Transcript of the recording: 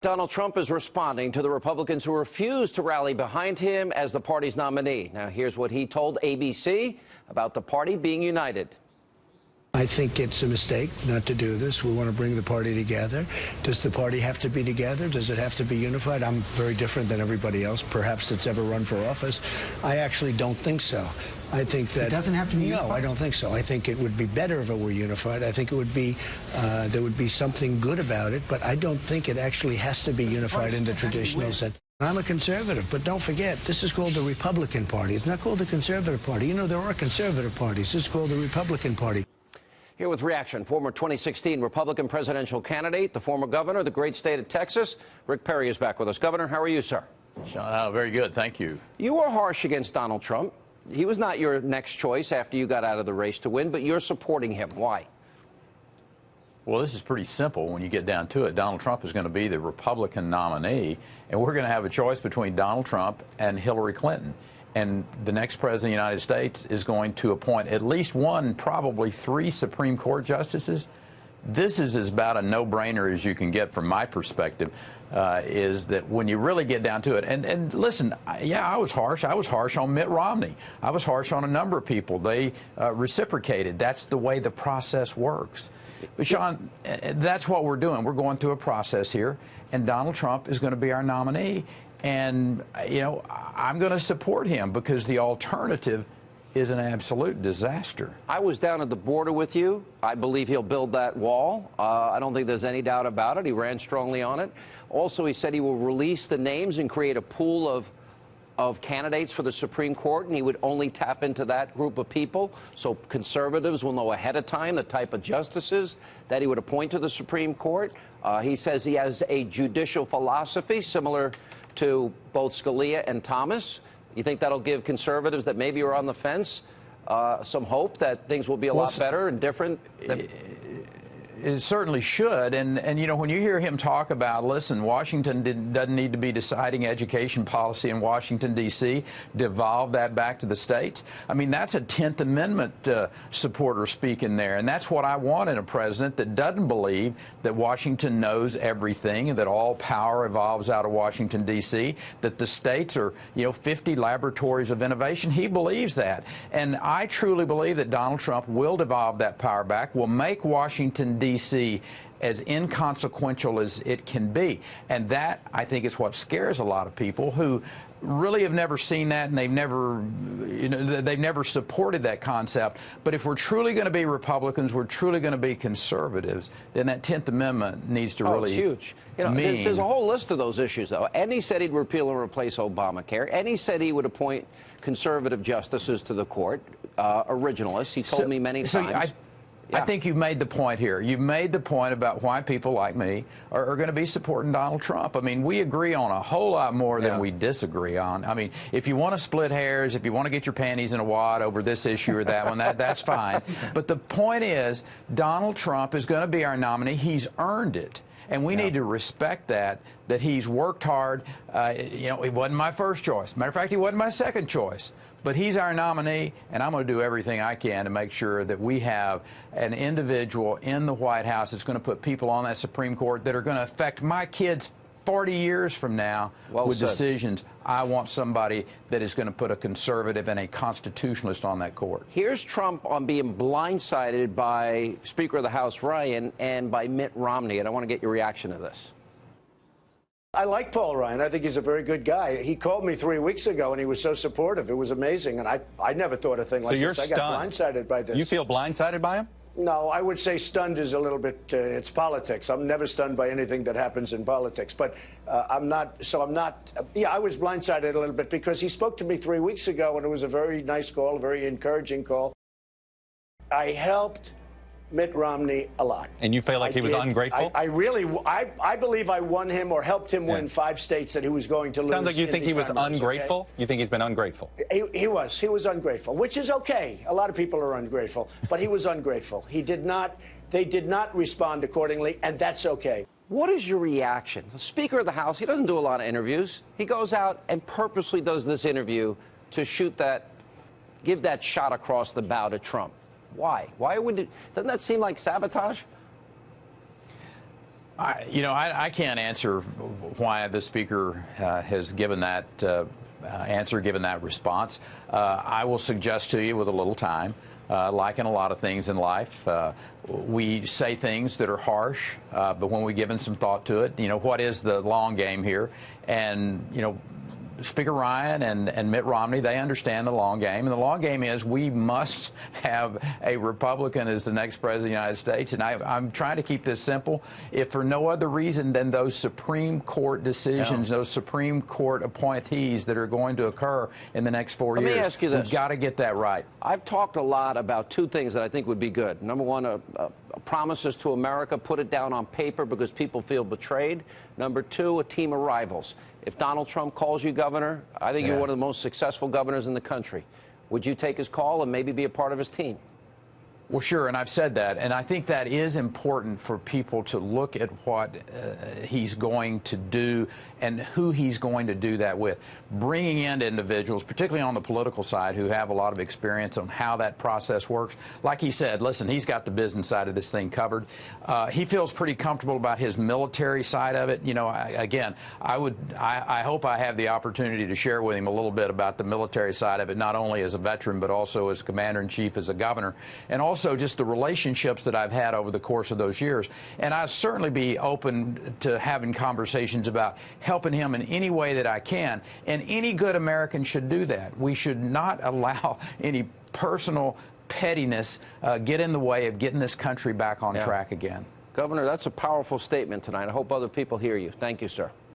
Donald Trump is responding to the Republicans who refuse to rally behind him as the party's nominee. Now, here's what he told ABC about the party being united. I think it's a mistake not to do this. We want to bring the party together. Does the party have to be together? Does it have to be unified? I'm very different than everybody else, perhaps, that's ever run for office. I actually don't think so. I think that... It doesn't have to be unified? No, I don't think so. I think it would be better if it were unified. I think it would be, there would be something good about it, but I don't think it actually has to be unified in the traditional sense. I'm a conservative, but don't forget, this is called the Republican Party. It's not called the Conservative Party. You know, there are conservative parties. This is called the Republican Party. Here with reaction, former 2016 Republican presidential candidate, the former governor of the great state of Texas, Rick Perry is back with us. Governor, how are you, sir? Sean, very good, thank you. You were harsh against Donald Trump. He was not your next choice after you got out of the race to win, but you're supporting him. Why? Well, this is pretty simple when you get down to it. Donald Trump is going to be the Republican nominee, and we're going to have a choice between Donald Trump and Hillary Clinton. And the next president of the United States is going to appoint at least one, probably three Supreme Court justices. This is about a no-brainer as you can get from my perspective, is that when you really get down to it, and listen, yeah, I was harsh. I was harsh on Mitt Romney. I was harsh on a number of people. They reciprocated. That's the way the process works. But, Sean, that's what we're doing. We're going through a process here, and Donald Trump is going to be our nominee. And, you know, I'm going to support him because the alternative is an absolute disaster. I was down at the border with you. I believe he'll build that wall. I don't think there's any doubt about it. He ran strongly on it. Also, he said he will release the names and create a pool of candidates for the Supreme Court, and he would only tap into that group of people. So conservatives will know ahead of time the type of justices that he would appoint to the Supreme Court. He says he has a judicial philosophy similar to both Scalia and Thomas. You think that'll give conservatives that maybe are on the fence some hope that things will be a lot better and different? It certainly should, and you know, when you hear him talk about, listen, Washington doesn't need to be deciding education policy in Washington, D.C., devolve that back to the states. I mean, that's a 10th Amendment supporter speaking there, and that's what I want in a president that doesn't believe that Washington knows everything and that all power evolves out of Washington, D.C., that the states are, you know, 50 laboratories of innovation. He believes that, and I truly believe that Donald Trump will devolve that power back, will make Washington, D.C. as inconsequential as it can be. And that, I think, is what scares a lot of people who really have never seen that, and they've never, you know, they've never supported that concept. But if we're truly going to be Republicans, we're truly going to be conservatives, then that 10th Amendment needs to really it's huge. You know, there's a whole list of those issues, though. And he said he'd repeal and replace Obamacare. And he said he would appoint conservative justices to the court, originalists. He told me many times. I think you've made the point here. You've made the point about why people like me are going to be supporting Donald Trump. I mean, we agree on a whole lot more than we disagree on. I mean, if you want to split hairs, if you want to get your panties in a wad over this issue or that one, that's fine. But the point is, Donald Trump is going to be our nominee. He's earned it. And we need to respect that he's worked hard. You know, he wasn't my first choice. Matter of fact, he wasn't my second choice. But he's our nominee, and I'm going to do everything I can to make sure that we have an individual in the White House that's going to put people on that Supreme Court that are going to affect my kids 40 years from now with decisions. I want somebody that is going to put a conservative and a constitutionalist on that court. Here's Trump on being blindsided by Speaker of the House Ryan and by Mitt Romney, and I want to get your reaction to this. I like Paul Ryan. I think he's a very good guy. He called me 3 weeks ago, and he was so supportive. It was amazing, and I never thought a thing like this. So you're stunned. I got blindsided by this. You feel blindsided by him? No, I would say stunned is a little bit, it's politics. I'm never stunned by anything that happens in politics. But I'm not, yeah, I was blindsided a little bit because he spoke to me 3 weeks ago, and it was a very nice call, a very encouraging call. I helped Mitt Romney a lot. And you feel like he was ungrateful? I believe I won him or helped him win 5 states that he was going to lose. Sounds like you think he was ungrateful? Okay? You think he's been ungrateful? He was ungrateful, which is okay. A lot of people are ungrateful, but he was ungrateful. They did not respond accordingly, and that's okay. What is your reaction? The Speaker of the House, he doesn't do a lot of interviews. He goes out and purposely does this interview to give that shot across the bow to Trump. Why? Why would it? Doesn't that seem like sabotage? I can't answer why the Speaker has given that given that response. I will suggest to you with a little time, like in a lot of things in life, we say things that are harsh, but when we've given some thought to it, what is the long game here? And, Speaker Ryan and Mitt Romney, they understand the long game. And the long game is we must have a Republican as the next president of the United States. And I'm trying to keep this simple. If for no other reason than those Supreme Court decisions, those Supreme Court appointees that are going to occur in the next 4 years, let me ask you this. We've got to get that right. I've talked a lot about two things that I think would be good. Number one, promises to America, put it down on paper because people feel betrayed. Number two, a team of rivals. If Donald Trump calls you governor, I think you're one of the most successful governors in the country. Would you take his call and maybe be a part of his team? Well, sure, and I've said that, and I think that is important for people to look at what he's going to do and who he's going to do that with. Bringing in individuals, particularly on the political side, who have a lot of experience on how that process works. Like he said, listen, he's got the business side of this thing covered. He feels pretty comfortable about his military side of it. Again, I hope I have the opportunity to share with him a little bit about the military side of it, not only as a veteran, but also as commander-in-chief, as a governor, and also just the relationships that I've had over the course of those years. And I'd certainly be open to having conversations about helping him in any way that I can. And any good American should do that. We should not allow any personal pettiness get in the way of getting this country back on track again. Governor, that's a powerful statement tonight. I hope other people hear you. Thank you, sir.